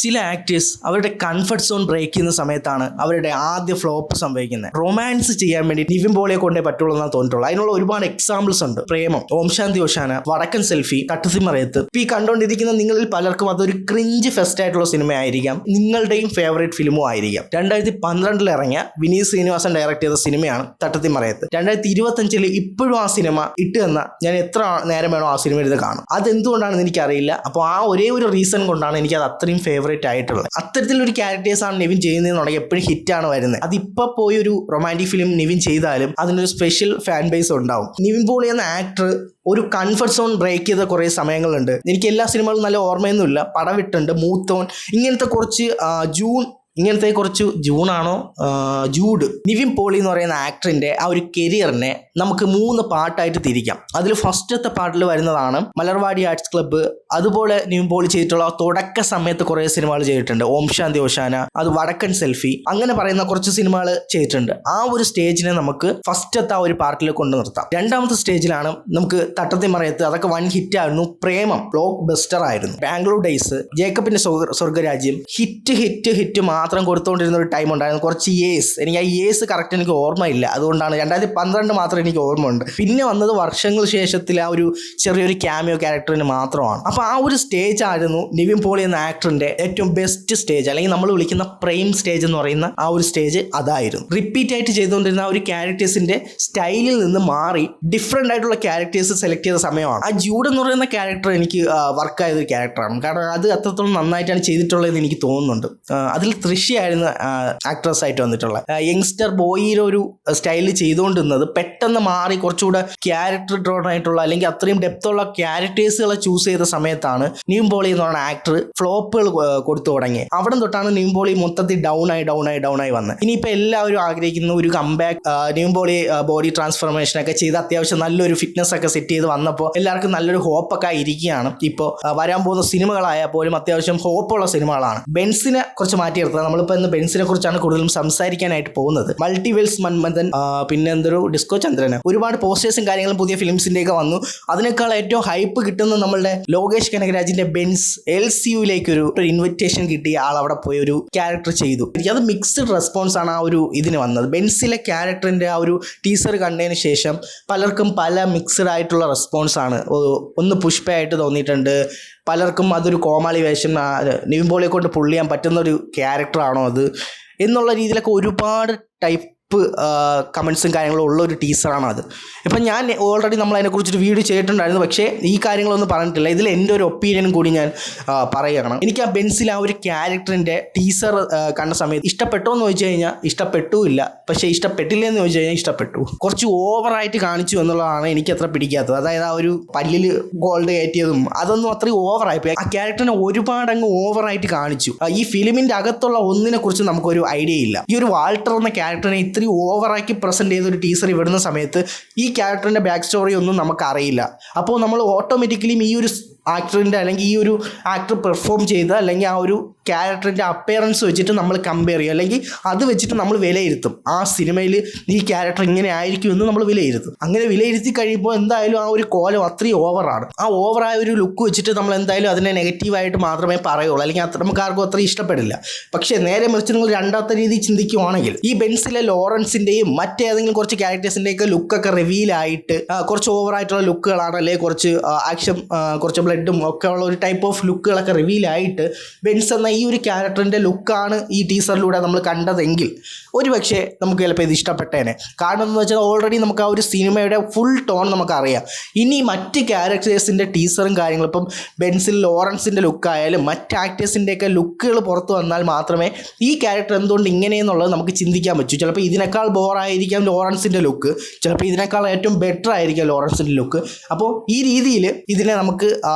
ചില ആക്ടേഴ്സ് അവരുടെ comfort zone break ചെയ്യുന്ന സമയത്താണ് അവരുടെ ആദ്യ ഫ്ലോപ്പ് സംഭവിക്കുന്നത്. റൊമാൻസ് ചെയ്യാൻ വേണ്ടി നിവിൻ പോളിയെ കൊണ്ടേ പറ്റുള്ളൂ എന്നാണ് തോന്നിട്ടുള്ളത്. അതിനുള്ള ഒരുപാട് എക്സാമ്പിൾസ് ഉണ്ട്. പ്രേമം, ഓം ശാന്തി ഓശാന, വടക്കൻ സെൽഫി, തട്ടുസിമറയത്ത്. ഇപ്പൊ ഈ കണ്ടുകൊണ്ടിരിക്കുന്ന നിങ്ങളിൽ പലർക്കും അതൊരു ക്രിഞ്ച് ഫെസ്റ്റ് ആയിട്ടുള്ള സിനിമ ആയിരിക്കാം, നിങ്ങളുടെയും ഫേവറേറ്റ് ഫിലിമും ആയിരിക്കാം. 2012 ഇറങ്ങിയ വിനീത് ശ്രീനിവാസൻ ഡയറക്ട് ചെയ്ത സിനിമയാണ് തട്ടുസിമറയത്ത്. 2025 ഇപ്പോഴും ആ സിനിമ ഇട്ട് തന്ന ഞാൻ എത്ര നേരം വേണോ ആ സിനിമ ഇരുന്ന് കാണും. അതെന്തുകൊണ്ടാണെന്ന് എനിക്കറിയില്ല. അപ്പോൾ ആ ഒരേ ഒരു റീസൺ കൊണ്ടാണ് എനിക്ക് അത് അത്രയും ഫേവറേറ്റ് ആയിട്ടുള്ളത്. അത്തരത്തിലൊരു ക്യാരക്ടേഴ്സാണ് നിവിൻ ചെയ്യുന്നതെന്നുണ്ടെങ്കിൽ എപ്പോഴും ഹിറ്റാണ് വരുന്നത്. അതിപ്പോൾ പോയി ഒരു റൊമാൻറ്റിക് ഫിലിം നിവിൻ ചെയ്താലും അതിനൊരു സ്പെഷ്യൽ ഫാൻ ബേസ് ഉണ്ടാവും. നിവിൻ പോളി എന്ന ആക്ടർ ഒരു കംഫർട്ട് സോൺ ബ്രേക്ക് ചെയ്ത കുറേ സമയങ്ങളുണ്ട്. എനിക്ക് എല്ലാ സിനിമകളും നല്ല ഓർമ്മയൊന്നുമില്ല. പടവിട്ടുണ്ട്, മൂത്തോൻ, ഇങ്ങനത്തെ കുറച്ച് ജൂഡ്. നിവിൻ പോളി എന്ന് പറയുന്ന ആക്ടറിന്റെ ആ ഒരു കരിയറിനെ നമുക്ക് 3 പാർട്ടായിട്ട് തിരിക്കാം. അതിൽ ഫസ്റ്റത്തെ പാർട്ടിൽ വരുന്നതാണ് മലർവാടി ആർട്സ് ക്ലബ്ബ്. അതുപോലെ നിവിൻ പോളി ചെയ്തിട്ടുള്ള തുടക്ക സമയത്ത് കുറേ സിനിമകൾ ചെയ്തിട്ടുണ്ട്. ഓം ശാന്തി ഓശാന, അത് വടക്കൻ സെൽഫി, അങ്ങനെ പറയുന്ന കുറച്ച് സിനിമകൾ ചെയ്തിട്ടുണ്ട്. ആ ഒരു സ്റ്റേജിനെ നമുക്ക് ഫസ്റ്റത്തെ ആ ഒരു പാർട്ടിൽ കൊണ്ടു നിർത്താം. രണ്ടാമത്തെ സ്റ്റേജിലാണ് നമുക്ക് തട്ടത്തിമറയത്ത്, അതൊക്കെ വൻ ഹിറ്റ് ആയിരുന്നു. പ്രേമം ബ്ലോക്ക് ബസ്റ്റർ ആയിരുന്നു. ബാംഗ്ലൂർ ഡേയ്സ്, ജേക്കബിന്റെ സ്വർഗരാജ്യം, ഹിറ്റ് മാത്രം കൊടുത്തുകൊണ്ടിരുന്ന ഒരു ടൈം ഉണ്ടായിരുന്നു. കുറച്ച് ഇയേഴ്സ്, എനിക്ക് ആ ഇയേഴ്സ് കറക്റ്റ് എനിക്ക് ഓർമ്മയില്ല. അതുകൊണ്ടാണ് 2012 മാത്രം എനിക്ക് ഓർമ്മ ഉണ്ട്. പിന്നെ വന്നത് വർഷങ്ങൾ ശേഷത്തിൽ ആ ഒരു ചെറിയൊരു ക്യാമിയോ ക്യാരക്ടറിന് മാത്രമാണ്. അപ്പോൾ ആ ഒരു സ്റ്റേജ് ആയിരുന്നു നിവിൻ പോളി എന്ന ആക്ടറിന്റെ ഏറ്റവും ബെസ്റ്റ് സ്റ്റേജ്, അല്ലെങ്കിൽ നമ്മൾ വിളിക്കുന്ന പ്രൈം സ്റ്റേജ് എന്ന് പറയുന്ന ആ ഒരു സ്റ്റേജ് അതായിരുന്നു. റിപ്പീറ്റ് ആയിട്ട് ചെയ്തുകൊണ്ടിരുന്ന ആ ഒരു ക്യാരക്ടേഴ്സിന്റെ സ്റ്റൈലിൽ നിന്ന് മാറി ഡിഫറെന്റ് ആയിട്ടുള്ള ക്യാരക്ടേഴ്സ് സെലക്ട് ചെയ്ത സമയമാണ്. ആ ജൂഡ് എന്ന് പറയുന്ന ക്യാരക്ടർ എനിക്ക് വർക്കായ ഒരു ക്യാരക്ടറാണ്. കാരണം അത് അത്രത്തോളം നന്നായിട്ടാണ് ചെയ്തിട്ടുള്ളതെന്ന് എനിക്ക് തോന്നുന്നുണ്ട്. അതിൽ തൃശ്യായിരുന്നു ആക്ട്രസ് ആയിട്ട് വന്നിട്ടുള്ള യങ്സ്റ്റർ ബോയിയുടെ ഒരു സ്റ്റൈലിൽ ചെയ്തുകൊണ്ടിരുന്നത് പെട്ടെന്ന് മാറി കുറച്ചുകൂടെ ക്യാരക്ടർ ഡ്രോൺ ആയിട്ടുള്ള അല്ലെങ്കിൽ അത്രയും ഡെപ്തുള്ള ക്യാരക്ടേഴ്സുകളെ ചൂസ് ചെയ്ത സമയത്താണ് നിവിൻ പോളി എന്ന് പറയുന്ന ആക്ടർ ഫ്ലോപ്പുകൾ കൊടുത്തു തുടങ്ങിയത്. അവിടെ തൊട്ടാണ് നിവിൻ പോളി മൊത്തത്തിൽ ഡൗൺ ആയി വന്നത്. ഇനിയിപ്പോൾ എല്ലാവരും ആഗ്രഹിക്കുന്ന ഒരു comeback. Nivin Pauly body transformation ഒക്കെ ചെയ്ത് അത്യാവശ്യം നല്ലൊരു ഫിറ്റ്നസ് ഒക്കെ സെറ്റ് ചെയ്ത് വന്നപ്പോൾ എല്ലാവർക്കും നല്ലൊരു ഹോപ്പൊക്കെ ഇരിക്കുകയാണ്. ഇപ്പോൾ വരാൻ പോകുന്ന സിനിമകളായാൽ പോലും അത്യാവശ്യം ഹോപ്പുള്ള സിനിമകളാണ്. ബെൻസിനെ കുറച്ച് മാറ്റി നിർത്തുന്നത്. നമ്മളിപ്പോൾ ഇന്ന് ബെൻസിനെ കുറിച്ചാണ് കൂടുതലും സംസാരിക്കാനായിട്ട് പോകുന്നത്. മൾട്ടിവേഴ്സ് മന്മഥൻ, പിന്നെ എന്തൊരു ഡിസ്കോ ചന്ദ്രന്, ഒരുപാട് പോസ്റ്റേഴ്സും കാര്യങ്ങളും പുതിയ ഫിലിംസിന്റെ ഒക്കെ വന്നു. അതിനേക്കാൾ ഏറ്റവും ഹൈപ്പ് കിട്ടുന്ന നമ്മളുടെ ലോകേഷ് കനകരാജിന്റെ ബെൻസ് LCUയിലേക്ക് ഒരു ഇൻവിറ്റേഷൻ കിട്ടിയ ആൾ അവിടെ പോയി ഒരു ക്യാരക്ടർ ചെയ്തു. അത് മിക്സ്ഡ് റെസ്പോൺസ് ആണ് ആ ഒരു ഇതിന് വന്നത്. ബെൻസിലെ ക്യാരക്ടറിന്റെ ആ ഒരു ടീസർ കണ്ടതിന് ശേഷം പലർക്കും പല മിക്സ്ഡ് ആയിട്ടുള്ള റെസ്പോൺസ് ആണ്. ഒന്ന് പുഷ്പയായിട്ട് തോന്നിയിട്ടുണ്ട്, പലർക്കും അതൊരു കോമാളി വേഷം, നിവിൻ പോളിയെ കൊണ്ട് പുള്ള് ചെയ്യാൻ പറ്റുന്ന ഒരു ക്യാരക്ടറാണോ അത് എന്നുള്ള രീതിയിലൊക്കെ ഒരുപാട് ടൈപ്പ് കമൻസും കാര്യങ്ങളും ഉള്ള ഒരു ടീസറാണ് അത്. ഇപ്പം ഞാൻ ഓൾറെഡി നമ്മൾ അതിനെക്കുറിച്ചൊരു വീഡിയോ ചെയ്തിട്ടുണ്ടായിരുന്നു, പക്ഷേ ഈ കാര്യങ്ങളൊന്നും പറഞ്ഞിട്ടില്ല. ഇതിൽ എൻ്റെ ഒരു ഒപ്പീനിയനും കൂടി ഞാൻ പറയണം. എനിക്ക് ആ ബെൻസിൽ ആ ഒരു ക്യാരക്ടറിൻ്റെ ടീസർ കണ്ട സമയത്ത് ഇഷ്ടപ്പെട്ടോ എന്ന് ചോദിച്ചു കഴിഞ്ഞാൽ ഇഷ്ടപ്പെട്ടുമില്ല, പക്ഷേ ഇഷ്ടപ്പെട്ടില്ല എന്ന് ചോദിച്ചു കഴിഞ്ഞാൽ ഇഷ്ടപ്പെട്ടു. കുറച്ച് ഓവറായിട്ട് കാണിച്ചു എന്നുള്ളതാണ് എനിക്ക് അത്ര പിടിക്കാത്തത്. അതായത് ആ ഒരു പല്ലിൽ ഗോൾഡ് കയറ്റിയതും അതൊന്നും അത്രയും ഓവറായിപ്പോയി. ആ ക്യാരക്ടറിനെ ഒരുപാട് അങ്ങ് ഓവറായിട്ട് കാണിച്ചു. ഈ ഫിലിമിൻ്റെ അകത്തുള്ള ഒന്നിനെ കുറിച്ച് നമുക്കൊരു ഐഡിയ ഇല്ല. ഈ ഒരു വാൾട്ടർ എന്ന ക്യാരക്ടറിനെ ഇത്രയും ഓവറാക്കി പ്രസന്റ് ചെയ്തൊരു ടീസർ വിടുന്ന സമയത്ത് ഈ ക്യാരക്ടറിന്റെ ബാക്ക് സ്റ്റോറി ഒന്നും നമുക്കറിയില്ല. അപ്പോൾ നമ്മൾ ഓട്ടോമാറ്റിക്കലി ഈ ഒരു ആക്ടറിൻ്റെ അല്ലെങ്കിൽ ഈ ഒരു ആക്ടർ പെർഫോം ചെയ്ത അല്ലെങ്കിൽ ആ ഒരു ക്യാരക്ടറിൻ്റെ അപ്പിയറൻസ് വെച്ചിട്ട് നമ്മൾ കമ്പയർ ചെയ്യും, അല്ലെങ്കിൽ അത് വെച്ചിട്ട് നമ്മൾ വിലയിരുത്തും. ആ സിനിമയിൽ ഈ ക്യാരക്ടർ ഇങ്ങനെ ആയിരിക്കും എന്ന് നമ്മൾ വിലയിരുത്തും. അങ്ങനെ വിലയിരുത്തി കഴിയുമ്പോൾ എന്തായാലും ആ ഒരു കോലം അത്രയും ഓവറാണ്. ആ ഓവറായ ഒരു ലുക്ക് വെച്ചിട്ട് നമ്മൾ എന്തായാലും അതിനെ നെഗറ്റീവായിട്ട് മാത്രമേ പറയുള്ളൂ, അല്ലെങ്കിൽ നമുക്ക് ആർക്കും അത്ര ഇഷ്ടപ്പെടില്ല. പക്ഷേ നേരെ മറിച്ച് നിങ്ങൾ രണ്ടാമത്തെ രീതി ചിന്തിക്കുവാണെങ്കിൽ ഈ ബെൻസിലെ ലോറൻസിൻ്റെയും മറ്റേതെങ്കിലും കുറച്ച് ക്യാരക്ടേഴ്സിൻ്റെയൊക്കെ ലുക്കൊക്കെ റിവീലായിട്ട് കുറച്ച് ഓവറായിട്ടുള്ള ലുക്കുകളാണ്, അല്ലെങ്കിൽ കുറച്ച് ആക്ഷൻ, കുറച്ച് ബ്ലഡും ഒക്കെ ഉള്ള ഒരു ടൈപ്പ് ഓഫ് ലുക്കുകളൊക്കെ റിവീലായിട്ട് ബെൻസ് എന്ന ഈ ഒരു ക്യാരക്ടറിൻ്റെ ലുക്കാണ് ഈ ടീസറിലൂടെ നമ്മൾ കണ്ടതെങ്കിൽ ഒരുപക്ഷെ നമുക്ക് ചിലപ്പോൾ ഇത് ഇഷ്ടപ്പെട്ടേനെ. കാരണം എന്ന് വെച്ചാൽ ഓൾറെഡി നമുക്ക് ആ ഒരു സിനിമയുടെ ഫുൾ ടോൺ നമുക്കറിയാം. ഇനി മറ്റ് ക്യാരക്ടേഴ്സിൻ്റെ ടീസറും കാര്യങ്ങളും ഇപ്പം ബെൻസിൽ ലോറൻസിൻ്റെ ലുക്കായാലും മറ്റ് ആക്ടേഴ്സിൻ്റെയൊക്കെ ലുക്കുകൾ പുറത്തു വന്നാൽ മാത്രമേ ഈ ക്യാരക്ടർ എന്തുകൊണ്ട് ഇങ്ങനെയെന്നുള്ളത് നമുക്ക് ചിന്തിക്കാൻ പറ്റൂ. ചിലപ്പോൾ ഇതിനേക്കാൾ ബോറായിരിക്കാം ലോറൻസിൻ്റെ ലുക്ക്, ചിലപ്പോൾ ഇതിനേക്കാൾ ഏറ്റവും ബെറ്റർ ആയിരിക്കാം ലോറൻസിൻ്റെ ലുക്ക്. അപ്പോൾ ഈ രീതിയിൽ ഇതിനെ നമുക്ക്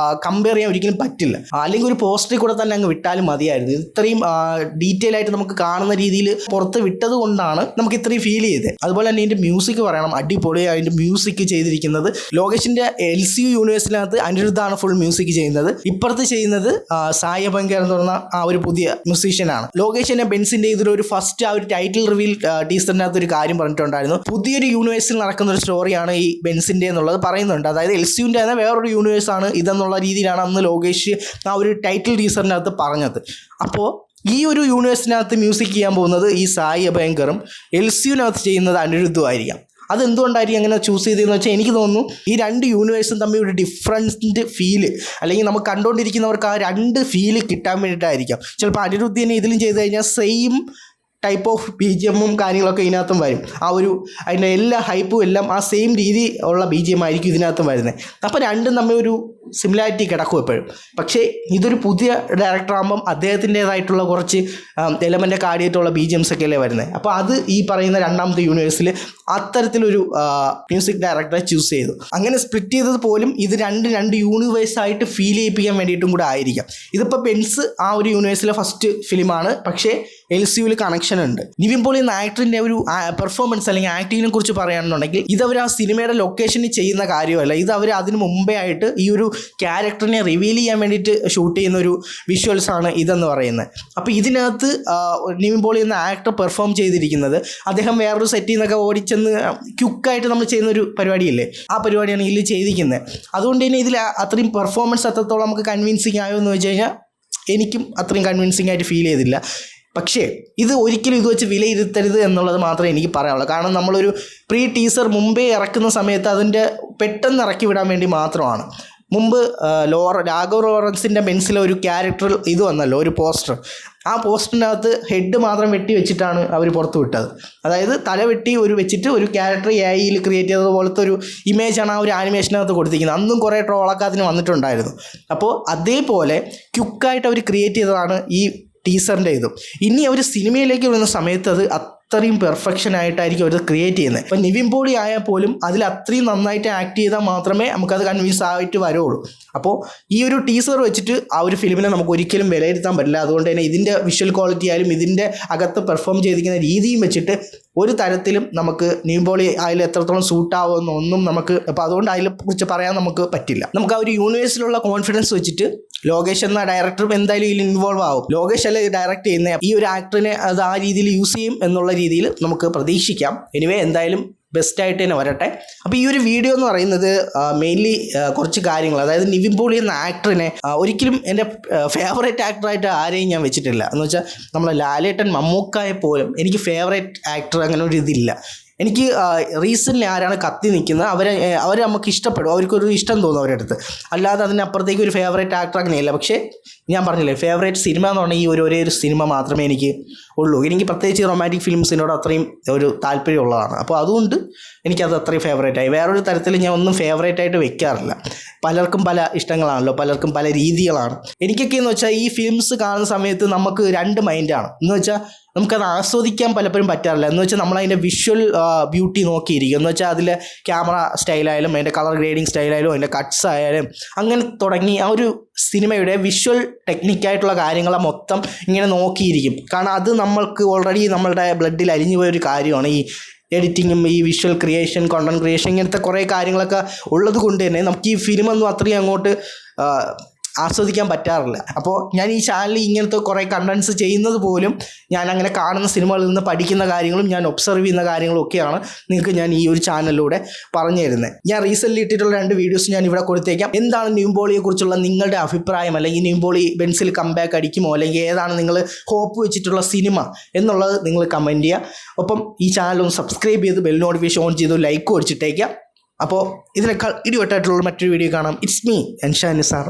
കമ്പയർ ചെയ്യാൻ ഒരിക്കലും പറ്റില്ല. അല്ലെങ്കിൽ ഒരു പോസ്റ്ററിൽ കൂടെ തന്നെ അങ്ങ് വിട്ടാലും മതിയായിരുന്നു. ഇത്രയും ഡീറ്റെയിൽ ആയിട്ട് നമുക്ക് കാണുന്ന രീതിയിൽ പുറത്ത് വിട്ടത് കൊണ്ടാണ് നമുക്ക് ഇത്രയും ഫീൽ ചെയ്തത്. അതുപോലെ തന്നെ ഇതിൻ്റെ മ്യൂസിക് പറയണം, അടിപൊളി. അതിൻ്റെ മ്യൂസിക് ചെയ്തിരിക്കുന്നത് ലോകേഷിൻ്റെ LCU യൂണിവേഴ്സിനകത്ത് അനിരുദ്ധാണ് ഫുൾ മ്യൂസിക് ചെയ്യുന്നത്. ഇപ്പുറത്ത് ചെയ്യുന്നത് സായ ബങ്കർ എന്ന് പറഞ്ഞ ആ ഒരു പുതിയ മ്യൂസീഷ്യനാണ്. ലോകേഷിൻ്റെ ബെൻസിൻ്റെ ഇതിലൊരു ഫസ്റ്റ് ആ ഒരു ടൈറ്റിൽ റിവീൽ ടീസറിനകത്ത് ഒരു കാര്യം പറഞ്ഞിട്ടുണ്ടായിരുന്നു. പുതിയൊരു യൂണിവേഴ്സിൽ നടക്കുന്ന ഒരു സ്റ്റോറിയാണ് ഈ ബെൻസിൻ്റെ എന്നുള്ളത് പറയുന്നുണ്ട്. അതായത് LCUൻ്റെ തന്നെ വേറൊരു യൂണിവേഴ്സാണ് ഇതെന്നുള്ള രീതിയിലാണ് അന്ന് ലോകേഷ് ആ ഒരു ടൈറ്റിൽ ടീസറിനകത്ത് പറഞ്ഞത്. അപ്പോൾ ഈ ഒരു യൂണിവേഴ്സിനകത്ത് മ്യൂസിക് ചെയ്യാൻ പോകുന്നത് ഈ സായി അഭയങ്കറും LCUവിനകത്ത് ചെയ്യുന്നത് അനിരുദ്ധുമായിരിക്കാം. അതെന്തുകൊണ്ടായിരിക്കും അങ്ങനെ ചൂസ് ചെയ്തതെന്ന് വെച്ചാൽ എനിക്ക് തോന്നുന്നു ഈ രണ്ട് യൂണിവേഴ്സും തമ്മിൽ ഒരു ഡിഫറൻറ്റ് ഫീല്, അല്ലെങ്കിൽ നമുക്ക് കണ്ടുകൊണ്ടിരിക്കുന്നവർക്ക് ആ രണ്ട് ഫീല് കിട്ടാൻ വേണ്ടിയിട്ടായിരിക്കാം. ചിലപ്പോൾ അനിരുദ്ധിനെ ഇതിലും ചെയ്ത് കഴിഞ്ഞാൽ സെയിം ടൈപ്പ് ഓഫ് BGM കാര്യങ്ങളൊക്കെ ഇതിനകത്തും വരും. ആ ഒരു അതിൻ്റെ എല്ലാ ഹൈപ്പും എല്ലാം ആ സെയിം രീതി ഉള്ള BGM ആയിരിക്കും ഇതിനകത്തും വരുന്നത്. അപ്പോൾ രണ്ടും തമ്മിൽ ഒരു സിമിലാരിറ്റി കിടക്കും എപ്പോഴും. പക്ഷേ ഇതൊരു പുതിയ ഡയറക്ടർ ആകുമ്പം അദ്ദേഹത്തിൻ്റേതായിട്ടുള്ള കുറച്ച് എലമെൻ്റൊക്കെ ആടിയിട്ടുള്ള BGMs ഒക്കെ അല്ലേ വരുന്നത്. അപ്പോൾ അത് ഈ പറയുന്ന രണ്ടാമത്തെ യൂണിവേഴ്സിൽ അത്തരത്തിലൊരു മ്യൂസിക് ഡയറക്ടറെ ചൂസ് ചെയ്തു. അങ്ങനെ സ്പ്ലിറ്റ് ചെയ്തത് പോലും ഇത് രണ്ട് യൂണിവേഴ്സായിട്ട് ഫീൽ ചെയ്യിപ്പിക്കാൻ വേണ്ടിയിട്ടും കൂടെ ആയിരിക്കാം. ഇതിപ്പോൾ ബെൻസ് ആ ഒരു യൂണിവേഴ്സിലെ ഫസ്റ്റ് ഫിലിമാണ്, പക്ഷേ LCUവിൽ കണക്ഷൻ ഉണ്ട്. നിവിൻ പോളി എന്ന ആക്ടറിൻ്റെ ഒരു പെർഫോമൻസ് അല്ലെങ്കിൽ ആക്ടിങ്ങിനെ കുറിച്ച് പറയുകയാണെന്നുണ്ടെങ്കിൽ ഇതവർ ആ സിനിമയുടെ ലൊക്കേഷനിൽ ചെയ്യുന്ന കാര്യമല്ല, ഇത് അവർ അതിന് മുമ്പേ ആയിട്ട് ഈ ഒരു ക്യാരക്ടറിനെ റിവീൽ ചെയ്യാൻ വേണ്ടിയിട്ട് ഷൂട്ട് ചെയ്യുന്ന ഒരു വിഷ്വൽസാണ് ഇതെന്ന് പറയുന്നത്. അപ്പോൾ ഇതിനകത്ത് നിവിൻ പോളി എന്ന ആക്ടർ പെർഫോം ചെയ്തിരിക്കുന്നത് അദ്ദേഹം വേറൊരു സെറ്റിൽ നിന്നൊക്കെ ഓടിച്ചെന്ന് ക്യുക്കായിട്ട് നമ്മൾ ചെയ്യുന്നൊരു പരിപാടിയില്ലേ, ആ പരിപാടിയാണ് ഇതിൽ ചെയ്തിരിക്കുന്നത്. അതുകൊണ്ട് തന്നെ ഇതിൽ അത്രയും പെർഫോമൻസ് അത്രത്തോളം നമുക്ക് കൺവിൻസിങ് ആയോ എന്ന് വെച്ച് കഴിഞ്ഞാൽ എനിക്കും അത്രയും കൺവിൻസിങ് ആയിട്ട് ഫീൽ ചെയ്തില്ല. പക്ഷേ ഇത് ഒരിക്കലും ഇത് വെച്ച് വിലയിരുത്തരുത് എന്നുള്ളത് മാത്രമേ എനിക്ക് പറയാനുള്ളൂ. കാരണം നമ്മളൊരു പ്രീ ടീസർ മുമ്പേ ഇറക്കുന്ന സമയത്ത് അതിൻ്റെ പെട്ടെന്ന് ഇറക്കി വിടാൻ വേണ്ടി മാത്രമാണ്. മുമ്പ് രാഘവ് ലോറൻസിൻ്റെ പെൻസിലെ ഒരു ക്യാരക്ടർ ഇത് വന്നല്ലോ, ഒരു പോസ്റ്റർ. ആ പോസ്റ്ററിനകത്ത് ഹെഡ് മാത്രം വെട്ടി വെച്ചിട്ടാണ് അവർ പുറത്ത് വിട്ടത്. അതായത് തല വെട്ടി വെച്ചിട്ട് ഒരു ക്യാരക്ടർ AIയിൽ ക്രിയേറ്റ് ചെയ്തതുപോലത്തെ ഒരു ഇമേജാണ് ആ ഒരു ആനിമേഷനകത്ത് കൊടുത്തിരിക്കുന്നത്. അന്നും കുറേ ട്രോളൊക്കെ അതിന് വന്നിട്ടുണ്ടായിരുന്നു. അപ്പോൾ അതേപോലെ ക്യുക്കായിട്ട് അവർ ക്രിയേറ്റ് ചെയ്തതാണ് ഈ ടീസറിൻ്റെ ഇതും. ഇനി അവർ സിനിമയിലേക്ക് വരുന്ന സമയത്ത് അത് അത്രയും പെർഫെക്ഷൻ ആയിട്ടായിരിക്കും അവർ ക്രിയേറ്റ് ചെയ്യുന്നത്. ഇപ്പം നിവിൻ പോളി ആയാൽ പോലും അതിൽ അത്രയും നന്നായിട്ട് ആക്ട് ചെയ്താൽ മാത്രമേ നമുക്കത് കൺവിൻസ് ആയിട്ട് വരുള്ളൂ. അപ്പോൾ ഈ ഒരു ടീസർ വെച്ചിട്ട് ആ ഒരു ഫിലിമിനെ നമുക്ക് ഒരിക്കലും വിലയിരുത്താൻ പറ്റില്ല. അതുകൊണ്ട് തന്നെ ഇതിൻ്റെ വിഷ്വൽ ക്വാളിറ്റി ആയാലും ഇതിൻ്റെ അകത്ത് പെർഫോം ചെയ്തിരിക്കുന്ന രീതിയും വെച്ചിട്ട് ഒരു തരത്തിലും നമുക്ക് നിവിൻ പോളി അതിൽ എത്രത്തോളം സൂട്ടാവുമെന്നൊന്നും നമുക്ക് അപ്പോൾ അതുകൊണ്ട് അതിനെക്കുറിച്ച് പറയാൻ നമുക്ക് പറ്റില്ല. നമുക്ക് ആ ഒരു യൂണിവേഴ്സിലുള്ള കോൺഫിഡൻസ് വെച്ചിട്ട് ലോകേഷ് എന്ന ഡയറക്ടറും എന്തായാലും ഇതിൽ ഇൻവോൾവ് ആവും. ലോകേഷ് അല്ല ഡയറക്റ്റ് ചെയ്യുന്ന ഈ ഒരു ആക്ടറിനെ അത് ആ രീതിയിൽ യൂസ് ചെയ്യും എന്നുള്ള രീതിയിൽ നമുക്ക് പ്രതീക്ഷിക്കാം. എനിവേ എന്തായാലും ബെസ്റ്റായിട്ട് തന്നെ വരട്ടെ. അപ്പോൾ ഈ ഒരു വീഡിയോ എന്ന് പറയുന്നത് മെയിൻലി കുറച്ച് കാര്യങ്ങൾ, അതായത് നിവിൻ പോളി എന്ന ആക്ടറിനെ ഒരിക്കലും എൻ്റെ ഫേവറേറ്റ് ആക്ടറായിട്ട് ആരെയും ഞാൻ വെച്ചിട്ടില്ല. എന്ന് വെച്ചാൽ നമ്മളെ ലാലേട്ടൻ മമ്മൂക്കായെ പോലും എനിക്ക് ഫേവറേറ്റ് ആക്ടർ അങ്ങനെ ഒരു ഇതില്ല. എനിക്ക് റീസെൻ്റ്ലി ആരാണ് കത്തി നിൽക്കുന്നത് അവരെ നമുക്ക് ഇഷ്ടപ്പെടും, അവർക്കൊരു ഇഷ്ടം തോന്നും അവരുടെ അടുത്ത്. അല്ലാതെ അതിനപ്പുറത്തേക്ക് ഒരു ഫേവറേറ്റ് ആക്ടർ അങ്ങനെയല്ല. പക്ഷേ ഞാൻ പറഞ്ഞില്ലേ, ഫേവറേറ്റ് സിനിമ എന്ന് പറഞ്ഞാൽ ഈ ഒരേ ഒരു സിനിമ മാത്രമേ എനിക്ക് ഉള്ളൂ. എനിക്ക് പ്രത്യേകിച്ച് റൊമാൻറ്റിക് ഫിലിംസിനോട് അത്രയും ഒരു താല്പര്യമുള്ളതാണ്. അപ്പോൾ അതുകൊണ്ട് എനിക്കത് അത്രയും ഫേവറേറ്റായി. വേറൊരു തരത്തിൽ ഞാൻ ഒന്നും ഫേവറേറ്റായിട്ട് വെക്കാറില്ല. പലർക്കും പല ഇഷ്ടങ്ങളാണല്ലോ, പലർക്കും പല രീതികളാണ്. എനിക്കൊക്കെ എന്ന് വെച്ചാൽ ഈ ഫിലിംസ് കാണുന്ന സമയത്ത് നമുക്ക് രണ്ട് മൈൻഡാണ്. എന്ന് വെച്ചാൽ നമുക്കത് ആസ്വദിക്കാൻ പലപ്പോഴും പറ്റാറില്ല. എന്ന് വെച്ചാൽ നമ്മളതിൻ്റെ വിഷ്വൽ ബ്യൂട്ടി നോക്കിയിരിക്കും. എന്ന് വെച്ചാൽ അതിലെ ക്യാമറ സ്റ്റൈലായാലും അതിൻ്റെ കളർ ഗ്രേഡിങ് സ്റ്റൈലായാലും അതിൻ്റെ കട്ട്സ് ആയാലും അങ്ങനെ തുടങ്ങി ആ ഒരു സിനിമയുടെ വിഷ്വൽ ടെക്നിക്കായിട്ടുള്ള കാര്യങ്ങളെ മൊത്തം ഇങ്ങനെ നോക്കിയിരിക്കും. കാരണം അത് നമ്മൾക്ക് ഓൾറെഡി നമ്മളുടെ ബ്ലഡിൽ അലിഞ്ഞു പോയൊരു കാര്യമാണ്. ഈ എഡിറ്റിങ്ങും ഈ വിഷ്വൽ ക്രിയേഷൻ, കോണ്ടന്റ് ക്രിയേഷൻ, ഇങ്ങനത്തെ കുറേ കാര്യങ്ങളൊക്കെ ഉള്ളത് കൊണ്ട് തന്നെ നമുക്ക് ഈ ഫിലിമൊന്നും അത്രയും അങ്ങോട്ട് ആസ്വദിക്കാൻ പറ്റാറില്ല. അപ്പോൾ ഞാൻ ഈ ചാനലിൽ ഇങ്ങനത്തെ കുറേ കണ്ടൻസ് ചെയ്യുന്നത് പോലും ഞാൻ അങ്ങനെ കാണുന്ന സിനിമകളിൽ നിന്ന് പഠിക്കുന്ന കാര്യങ്ങളും ഞാൻ ഒബ്സർവ് ചെയ്യുന്ന കാര്യങ്ങളും ഒക്കെയാണ് നിങ്ങൾക്ക് ഞാൻ ഈ ഒരു ചാനലിലൂടെ പറഞ്ഞു തരുന്നത്. ഞാൻ റീസെൻ്റ്ലി ഇട്ടിട്ടുള്ള 2 വീഡിയോസ് ഞാൻ ഇവിടെ കൊടുത്തേക്കാം. എന്താണ് നിവിൻ പോളിയെക്കുറിച്ചുള്ള നിങ്ങളുടെ അഭിപ്രായം, അല്ലെങ്കിൽ നിവിൻ പോളി ബെൻസിൽ കംബാക്ക് അടിക്കുമോ, അല്ലെങ്കിൽ ഏതാണ് നിങ്ങൾ ഹോപ്പ് വെച്ചിട്ടുള്ള സിനിമ എന്നുള്ളത് നിങ്ങൾ കമൻറ്റ് ചെയ്യുക. ഒപ്പം ഈ ചാനൽ ഒന്ന് സബ്സ്ക്രൈബ് ചെയ്ത് ബെൽ നോട്ടിഫിക്കേഷൻ ഓൺ ചെയ്ത് ലൈക്ക് അടിച്ചിട്ടേക്കാം. അപ്പോൾ ഇതിനേക്കാൾ ഇടിവെട്ടായിട്ടുള്ള മറ്റൊരു വീഡിയോ കാണാം. It's me Ansha Nisar.